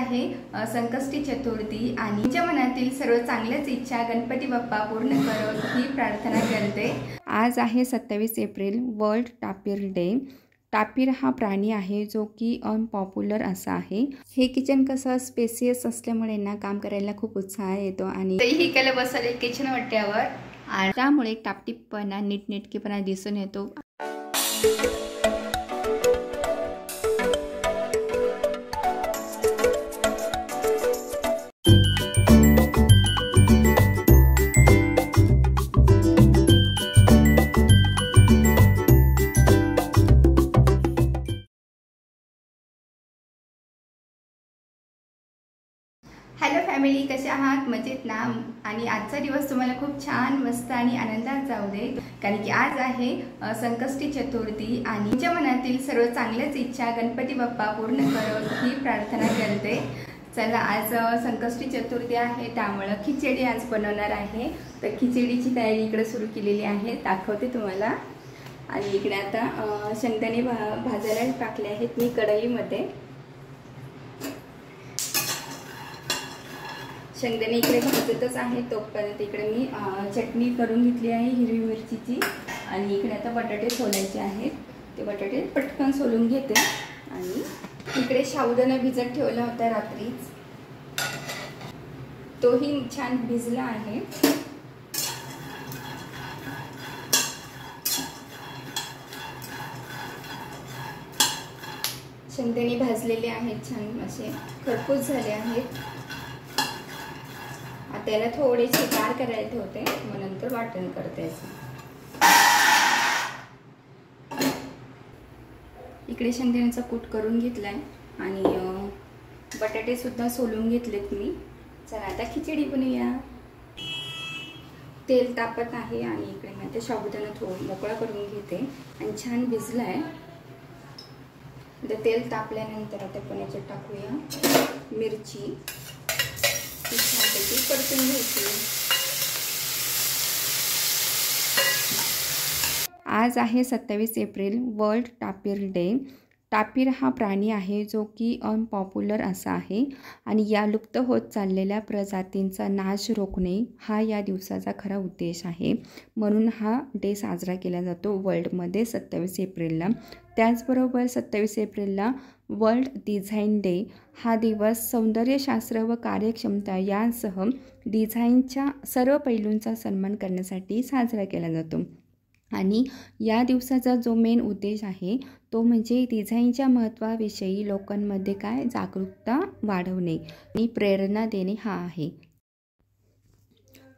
आहे संकष्टी चतुर्थी आणि तुमच्या मनातील सर्व चांगल्याच इच्छा गणपती बाप्पा पूर्ण करो ही प्रार्थना करते। आज आहे 27 एप्रिल वर्ल्ड टापीर डे। टापीर हा प्राणी आहे जो की अनपॉप्युलर असा आहे। हे किचन कसं स्पेसियस असल्यामुळे ना काम करायला खूप उत्साह येतो आणि तेही केलं बसले किचन वाट्यावर आणि त्यामुळे टापटीपणा नीटनेटकेपणा दिसून येतो। हॅलो फॅमिली, कसे आहात? मजेत ना? आणि आजचा दिवस तुम्हाला खूप छान मस्त आणि आनंदात जाऊ दे, कारण की आज आहे संकष्टी चतुर्थी आणि तुमच्या मनातील सर्व चांगल्याच इच्छा गणपती बाप्पा पूर्ण करो ही प्रार्थना करते। चला, आज संकष्टी चतुर्थी आहे त्यामुळे खिचडी आज बनवणार आहे। तर खिचडीची तयारी इकडे सुरू केलेली आहे, दाखवते तुम्हाला। आणि इकडे आता शेंगदाणे भाजायला टाकले आहेत मी कढईमध्ये। शेंगदाणे इकडे भाजतच आहे तोपर्यंत इकडे मी चटणी करून घेतली आहे हिरवी मिरचीची। आणि इकडे आता बटाटे सोलायचे आहेत, ते बटाटे पटकन सोलून घेते। आणि इकडे साबुदाणा भिजत ठेवला होता रात्रीच, तोही छान भिजला आहे। शेंगदाणे भाजलेले आहेत, छान असे खरपूस झाले आहेत। त्याला थोडेसे गार करायचे होते, मग नंतर वाटण करते। इकडे शेंगदाण्याचा कूट करून घेतलाय आणि बटाटे सुद्धा सोलून घेतलेत मी। चला आता खिचडी बनवूया। तेल तापत आहे आणि इकडे मी आता साबुदाणा थोडं मोकळा करून घेते आणि छान भिजलाय। आता तेल तापल्यानंतर आता आपण याच्यात टाकूया मिरची, परतून घ्यायची। आज आहे 27 एप्रिल वर्ल्ड टापीर डे। टापीर हा प्राणी आहे जो की अनपॉप्युलर असा आहे आणि या लुप्त होत चाललेल्या प्रजातींचा नाश रोखणे हा या दिवसाचा खरा उद्देश आहे। म्हणून हा डे साजरा केला जातो वर्ल्डमध्ये 27 एप्रिलला। त्याचबरोबर 27 एप्रिलला वर्ल्ड डिझाईन डे हा दिवस सौंदर्यशास्त्र व कार्यक्षमता यांसह डिझाईनच्या सर्व पैलूंचा सन्मान करण्यासाठी साजरा केला जातो। आणि या दिवसाचा जो मेन उद्देश आहे तो म्हणजे डिझाईनच्या महत्त्वाविषयी लोकांमध्ये जागरूकता वाढवणे आणि प्रेरणा देणे हा आहे।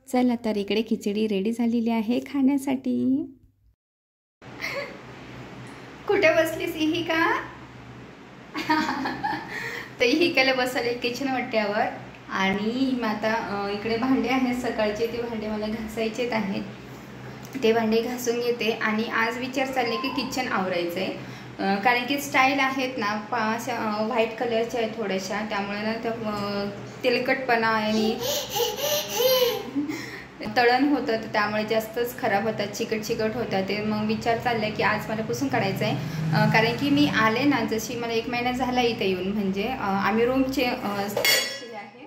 चला तर इकडे खिचडी रेडी झालेली आहे खाण्यासाठी। कुठे बसलीस ही का? तर ही केलं बसले किचन वाट्यावर आणि आता इकडे भांडे आहेत सकाळचे, ते भांडे मला घासायचेच आहेत, ते भांडे घासून घेते। आणि आज विचार चालले की किचन आवरायचं आहे, कारण की स्टाईल आहेत ना अशा व्हाईट कलरच्या आहेत थोड्याशा, त्यामुळे ना त्या तेलकटपणा आणि तळण होतं, त्यामुळे जास्तच खराब होतात, चिकट होतात ते। मग विचार चालला की आज मला पुसून काढायचं आहे, कारण की मी आले ना, जशी मला 1 महिना झाला इथे येऊन, म्हणजे आम्ही रूमचे आहे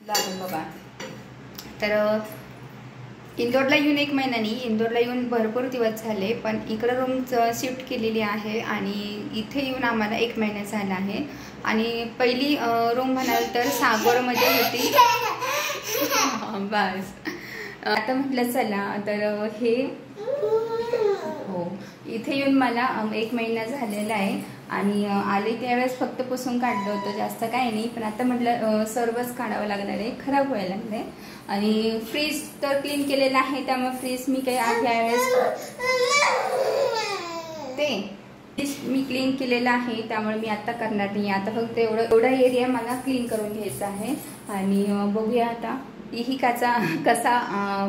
लागून बाबा। तर इंदोरला येऊन 1 महिना नाही, इंदोरला येऊन भरपूर दिवस झाले, पण इकडं रूम शिफ्ट केलेली आहे आणि इथे येऊन आम्हाला 1 महिना झाला आहे। आणि पहिली रूम म्हणाल तर सागरमध्ये होती बस। आता म्हटलं चला तर हे हो, इथे येऊन मला 1 महिना झालेला आहे आणि आले त्यावेळेस फक्त पुसून काढलं होतं, जास्त काही नाही। पण आता म्हटलं सर्वच काढावं लागणार आहे, खराब व्हायला लागले। आणि फ्रीज तर क्लीन केलेलं आहे, त्यामुळे फ्रीज मी काही आज यावेळेस मी क्लीन केलेलं आहे, त्यामुळे मी आता करणार नाही। आता फक्त एवढा एरिया मला क्लीन करून घ्यायचा आहे। आणि बघूया आता इहिकाचा कसा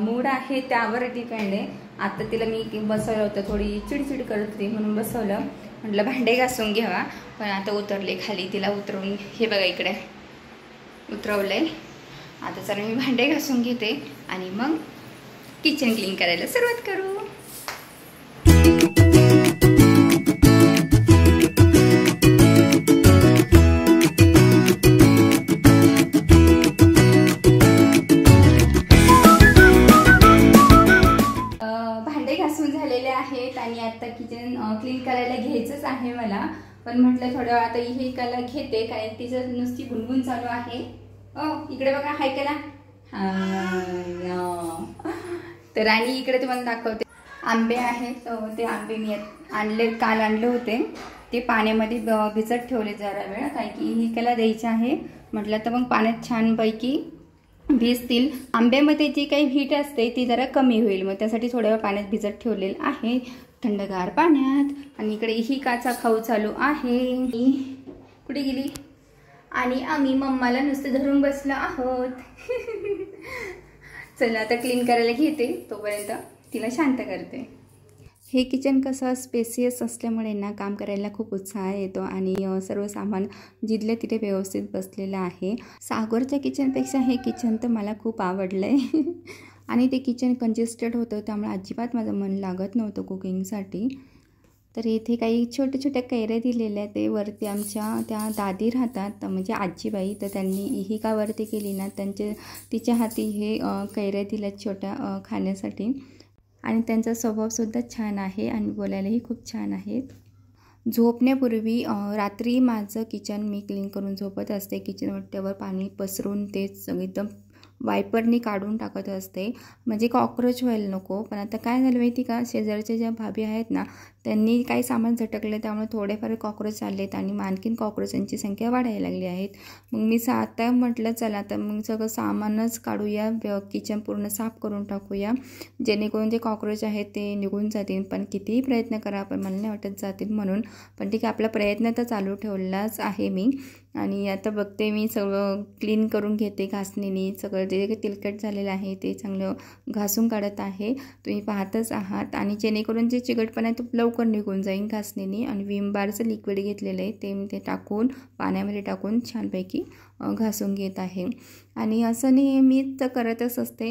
मूड आहे त्यावर डिपेंड आहे। आता तिला मी बसवलं होतं, थोडी चिडचिड करत होती म्हणून बसवलं, म्हटलं भांडे घासून घ्यावा, पण आता उतरले खाली, तिला उतरवून हे बघा इकडे उतरवलंय। आता चला मी भांडे घासून घेते आणि मग किचन क्लीन करायला सुरुवात करू। पण म्हटलं थोडं आता हे कला घेते, कारण तिचं नुसती गुणगुण चालू आहे. इकडे बघा हाय कला. तर आणि इकडे तुम्हाला दाखवते आंबे आहेत. ते आंबे मी काल आणले होते, ते पाण्यामध्ये भिजत ठेवले जरा वेळ, कारण की ही कला द्यायची आहे म्हटलं तर मग पाण्यात छानपैकी भिजतील. आंब्यामध्ये जी काही हीट असते ती जरा कमी होईल, मग त्यासाठी थोड्या वेळ पाण्यात भिजत ठेवलेलं आहे थंडगार पाण्यात. आणि इकडे ही काचा खाऊ चालू आहे. कुठे गेली? आणि आम्ही मम्माला नुसतं धरून बसलो आहोत. चला आता क्लीन करायला घेते, तोपर्यंत तिला शांत करते. हे किचन कसं स्पेसियस असल्यामुळे ना काम करायला खूप उत्साह येतो आणि सर्व सामान जिथले तिथे व्यवस्थित बसलेलं आहे. सागरच्या किचनपेक्षा हे किचन तर मला खूप आवडलं आहे. आणि ते किचन कंजेस्टेड होतं, त्यामुळे अजिबात माझं मन लागत नव्हतं कुकिंगसाठी. तर इथे काही छोट्या छोट्या कैऱ्या दिलेल्या, ते वरती आमच्या त्या दादी राहतात म्हणजे आजीबाई, तर त्यांनी ही का वरती केली ना, तिच्या हाती हे कैऱ्या दिल्यात छोट्या खाण्यासाठी. आणि त्यांचा स्वभावसुद्धा छान आहे आणि बोलायलाही खूप छान आहेत. झोपण्यापूर्वी रात्री माझं किचन मी क्लीन करून झोपत असते. किचन ओट्यावर पाणी पसरून ते एकदम वायपरनी काढून टाकत असते, म्हणजे कॉक्रोच व्हायला नको. पण आता काय झालं माहिती का, शेजारच्या ज्या भाभी आहेत ना, त्यांनी काही सामान झटकलं, त्यामुळे थोडेफार कॉक्रोच आलेत आणि आणखीन कॉक्रोचांची संख्या वाढायला लागली आहेत. मग मी आता म्हटलं चला तर मग सगळं सामानच काढूया, किचन पूर्ण साफ करून टाकूया, जेणेकरून जे कॉक्रोच आहेत ते निघून जातील. पण कितीही प्रयत्न करा पण मला नाही वाटत जातील म्हणून. पण ठीक आहे, आपला प्रयत्न तर चालू ठेवलाच आहे मी. आणि आता बघते मी सगळं क्लीन करून घेते घासणीने. सगळं जे काही तेलकट झालेलं आहे ते चांगलं घासून काढत आहे, तुम्ही पाहतच आहात. आणि जेणेकरून जे चिकटपणा आहे तो लवकर निघून जाईल घासणीने. आणि विम बारचं लिक्विड घेतलेलं आहे ते टाकून पाण्यामध्ये टाकून छानपैकी घासून घेत आहे. आणि असं नेहमीच करतच असते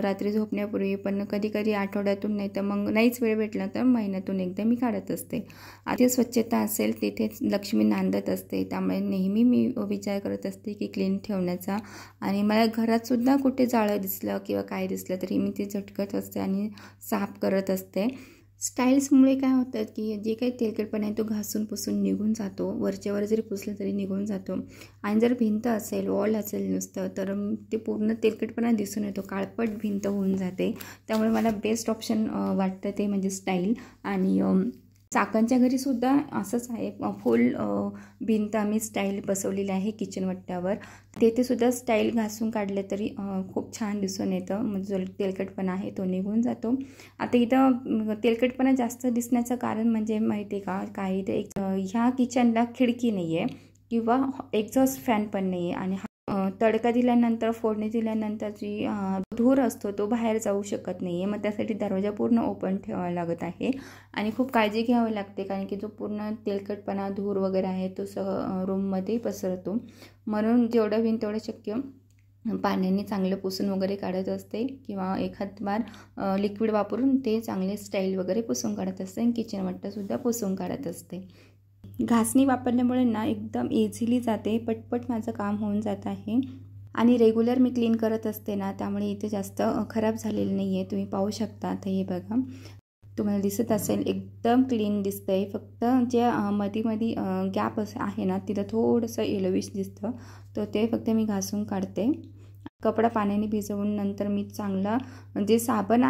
रात्री झोपण्यापूर्वी, पण कधी कधी आठवड्यातून नाही तर मग नाहीच वेळ भेटला तर महिन्यातून एकदा मी काढत असते. आधी स्वच्छता असेल तिथेच लक्ष्मी नांदत असते, त्यामुळे नेहमी मी विचार करत असते की क्लीन ठेवण्याचा. आणि मला घरातसुद्धा कुठे जाळं दिसलं किंवा काय दिसलं तरी मी ते झटकत असते आणि साफ करत असते. स्टाईल्समुळे काय होतं की जे काही तेलकटपणा आहे तो घासून पुसून निघून जातो, वरच्यावर जरी पुसलं तरी निघून जातो. आणि जर भिंत असेल, वॉल असेल नुसतं, तर ते पूर्ण तेलकटपणा दिसून येतो, काळपट भिंत होऊन जाते. त्यामुळे मला बेस्ट ऑप्शन वाटतं ते म्हणजे स्टाईल. आणि चाकणच्या घरीसुद्धा असंच आहे, फुल भिंत आम्ही स्टाईल बसवलेली आहे किचन वट्ट्यावर. तेथेसुद्धा स्टाईल घासून काढले तरी खूप छान दिसून येतं, म्हणजे जो तेलकटपणा आहे तो निघून जातो. आता इथं तेलकटपणा जास्त दिसण्याचं कारण म्हणजे माहिती आहे का, काही ते ह्या किचनला खिडकी नाही आहे किंवा एक्झॉस्ट फॅन पण नाही आहे. आणि तडका दिल्यानंतर, फोडणी दिल्यानंतर जी धूर असतो तो बाहेर जाऊ शकत नाही आहे, मग त्यासाठी दरवाजा पूर्ण ओपन ठेवावा लागत आहे. आणि खूप काळजी घ्यावी लागते, कारण की जो पूर्ण तेलकटपणा धूर वगैरे आहे तो रूममध्ये पसरतो. म्हणून जेवढं होईल तेवढं शक्य पाण्याने चांगलं पुसून वगैरे काढत असते, किंवा एखाद बार लिक्विड वापरून ते चांगले स्टाईल वगैरे पुसून काढत असते. आणि किचन वट्टासुद्धा पुसून काढत असते. घासणी वापरल्यामुळे ना एकदम इझिली जाते, पटपट माझं काम होऊन जात आहे. आणि रेग्युलर मी क्लीन करत असते ना, त्यामुळे इथे जास्त खराब झालेलं नाही आहे. तुम्ही पाहू शकता. आता हे बघा, तुम्हाला दिसत असेल एकदम क्लीन दिसतंय. फक्त जे मध्ये गॅप आहे ना, तिथं थोडंसं येलोविश दिसतं, तर ते फक्त मी घासून काढते. कपडा पाण्याने भिजवून नंतर मी चांगला जे साबण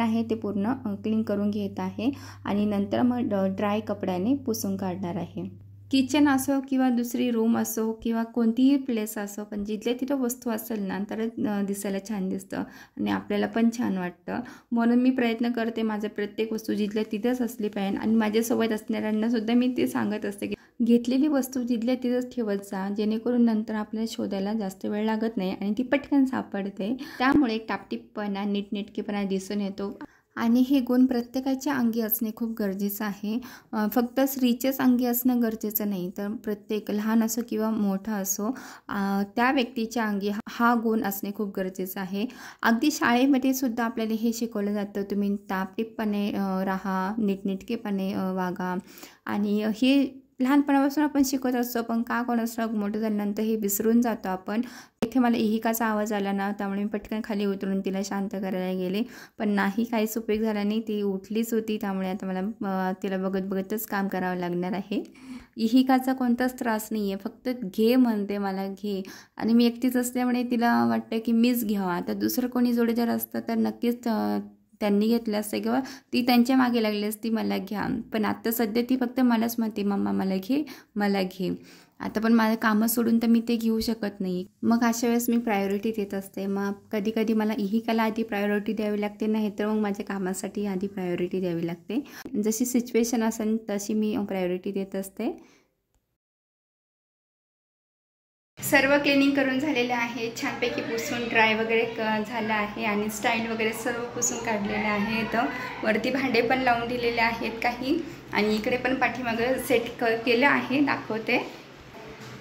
आहे ते पूर्ण क्लीन करून घेत आहे. आणि नंतर मग ड्राय कपड्याने पुसून काढणार आहे. किचन असो किंवा दुसरी रूम असो किंवा कोणतीही प्लेस असो, पण जिथल्या तिथं वस्तू असेल ना तर दिसायला छान दिसतं आणि आपल्याला पण छान वाटतं. म्हणून मी प्रयत्न करते माझं प्रत्येक वस्तू जिथल्या तिथंच असली पाहिजे. आणि माझ्यासोबत असणाऱ्यांनासुद्धा मी ते सांगत असते की घेतलेली वस्तू जिथल्या तिथंच ठेवत जा, जेणेकरून नंतर आपल्याला शोधायला जास्त वेळ लागत नाही आणि ती पटकन सापडते. त्यामुळे टापटीपपणा, नीटनेटकेपणा दिसून येतो. आणि हे गुण प्रत्येकाच्या अंगी असणे खूप गरजेचं आहे. फक्त स्त्रीचेच अंगी असणं गरजेचं नाही, तर प्रत्येक लहान असो किंवा मोठा असो त्या व्यक्तीच्या अंगी हा गुण असणे खूप गरजेचं आहे. अगदी शाळेमध्ये सुद्धा आपल्याला हे शिकवलं जातं, तुम्ही टापटीपपणे राहा, नीटनेटकेपणे वागा. आणि हे लहानपणापासून आपण शिकत असतो, पण का कोणाचं मोठं झाल्यानंतर हे विसरून जातो आपण. इथे मला इहिकाचा आवाज आला ना, त्यामुळे मी पटकन खाली उतरून तिला शांत करायला गेले, पण नाही, काहीच उपयोग झाला नाही. ती उठलीच होती. त्यामुळे आता मला तिला बघत बघतच काम करावं लागणार आहे. इहिकाचा कोणताच त्रास नाही आहे, फक्त घे म्हणते, मला घे. आणि मी एकटीच असल्यामुळे तिला वाटतं की मीच घ्यावा. आता दुसरं कोणी जोडीदार असतं तर नक्कीच त्यांनी घेतलं असतं किंवा ती त्यांच्या मागे लागली असती, मला घ्या. पण आता सध्या ती फक्त मलाच म्हणते, मम्मा मला घे, मला घे. आता पण माझं कामं सोडून तर मी ते घेऊ शकत नाही. मग अशा वेळेस मी प्रायोरिटी देत असते. मग कधी कधी मला इहिकाला आधी प्रायोरिटी द्यावी लागते, नाही तर मग माझ्या कामासाठी आधी प्रायोरिटी द्यावी लागते. जशी सिच्युएशन असेल तशी मी प्रायोरिटी देत असते. सर्व क्लिनिंग करून झालेलं आहे. छानपैकी पुसून ड्राय वगैरे झालं आहे आणि स्टाईल वगैरे सर्व पुसून काढलेले आहेत. वरती भांडे पण लावून दिलेले आहेत काही, आणि इकडे पण पाठीमागं सेट केलं आहे, दाखवते.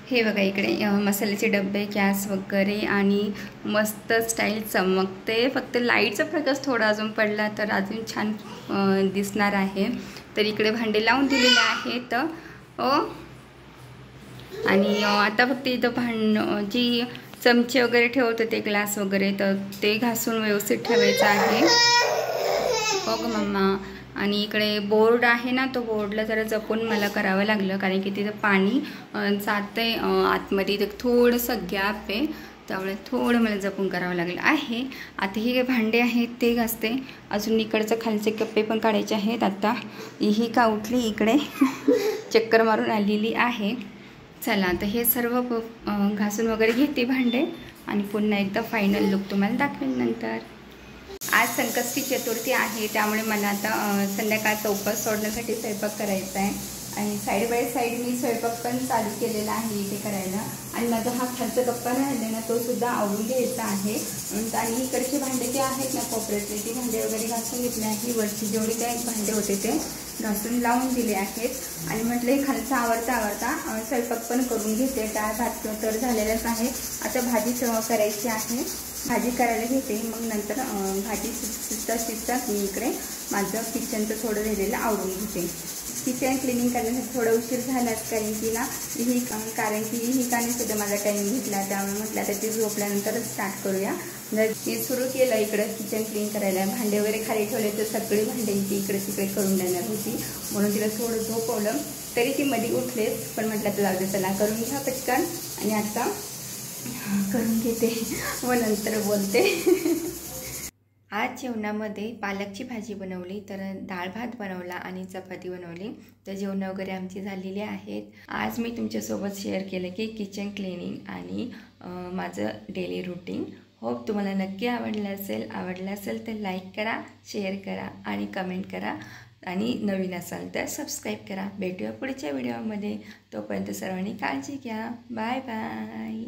हे बघा, इकडे मसाल्याचे डबे, गॅस वगैरे, आणि मस्त स्टाईल चमकते. फक्त लाईटचा प्रकाश थोडा अजून पडला तर अजून छान दिसणार आहे. तर इकडे भांडे लावून दिलेले आहेत. आणि आता फक्त इथं जी चमचे वगैरे ठेवत होते, ग्लास वगैरे, तर ते घासून व्यवस्थित ठेवायचं आहे. हो ग मम्मा. आणि इकडे बोर्ड आहे ना, तो बोर्डला जरा जपून मला करावं लागलं, कारण की तिथं पाणी जाते आतमध्ये, तर थोडंसं गॅप आहे, त्यामुळे थोडं मला जपून करावं लागलं आहे. आता हे भांडे आहेत ते घासते. अजून इकडचं खालचे कप्पे पण काढायचे आहेत. आता ही का उठली इकडे चक्कर मारून आलेली आहे. चला, आता हे सर्व घासून वगैरे घेते भांडे, आणि पुन्हा एकदा फायनल लुक तुम्हाला दाखवेल नंतर. आज संकष्टी चतुर्थी आहे, त्यामुळे मला आता संध्याकाळचा उपवास सोडण्यासाठी स्वयंपाक करायचा आहे. आणि साईड बाय साईड मी स्वयंपाक पण चालू केलेला आहे इथे करायला. आणि माझा हा खालचा कप्पा राहिला ना, तो सुद्धा आवरून घ्यायचा आहे. आणि इकडचे भांडे जे आहेत ना कोपऱ्यातले, ती भांडे वगैरे घासून घेतले आहे. वरची जेवढे काही भांडे होते ते घासून लावून दिले आहेत. आणि म्हटलं हे खालचं आवरता स्वयंपाक पण करून घेते. डाळ भात तर झालेलाच आहे. आता भाजी करायची आहे. भाजी करायला घेते, मग नंतर भाजी शिजता मी इकडे माझं किचनचं थोडं राहिलेलं आवरून घेते. किचन क्लिनिंग करण्यासाठी थोडा उशीर झालाच, कारण की हिकाने सुद्धा माझा टाईम घेतला. त्यामुळे म्हटलं आता ते झोपल्यानंतरच स्टार्ट करूया. मी सुरू केलं इकडं किचन क्लीन करायला. भांडे वगैरे खाली ठेवले तर सगळे भांड्यांची इकडे तिकडे करून देणार होती, म्हणून तिला थोडं झोपवलं. तरी ती मध्ये उठलेच, पण म्हटलं तर जाऊ दे, चला करून घ्या पटकन. आणि आता करून घेते, व नंतर बोलते. आज जेवणामध्ये पालकची भाजी बनवली, तर डाळ भात बनवला आणि चपाती बनवली. तर जेवणं वगैरे आमची झालेली आहेत. आज मी तुमच्यासोबत शेअर केलं की किचन क्लिनिंग आणि माझं डेली रुटीन. होप तुम्हाला नक्की आवडलं असेल तर लाईक करा, शेअर करा आणि कमेंट करा. आणि नवीन असाल तर सबस्क्राईब करा. भेटूया पुढच्या व्हिडिओमध्ये. तोपर्यंत सर्वांनी काळजी घ्या. Bye bye.